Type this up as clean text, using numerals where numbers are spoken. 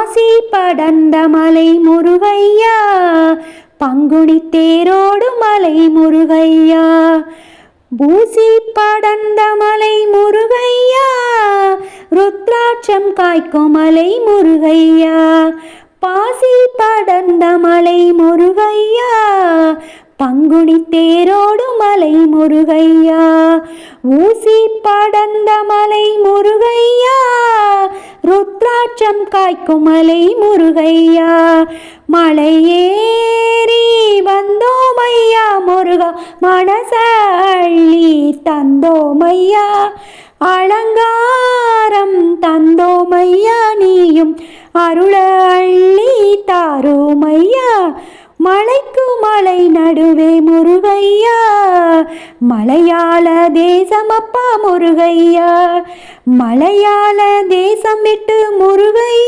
பாசி படர்ந்த மலை முருகையா, பங்குனி தேரோடும் மலை முருகையா. பூசி படர்ந்த மலை முருகையா, ருத்ராட்சம் காய்க்கும் மலை முருகையா. பாசி படர்ந்த மலை முருகையா, பங்குனி தேரோடும் மலை முருகையா. ஊசி படர்ந்த மலை முருகையா, ருத்ராட்சம் காய்க்கும் மலை முருகையா. மலையேறி வந்தோமையா முருகா, மனசள்ளி தந்தோமையா. அலங்காரம் தந்தோமையா, நீயும் அருளள்ளி தாரோமையா. மலைக்கு மலை நடுவே முருகையா, மலையாள தேசமப்பா முருகையா. மலையாள தேசம் விட்டு முருகையா,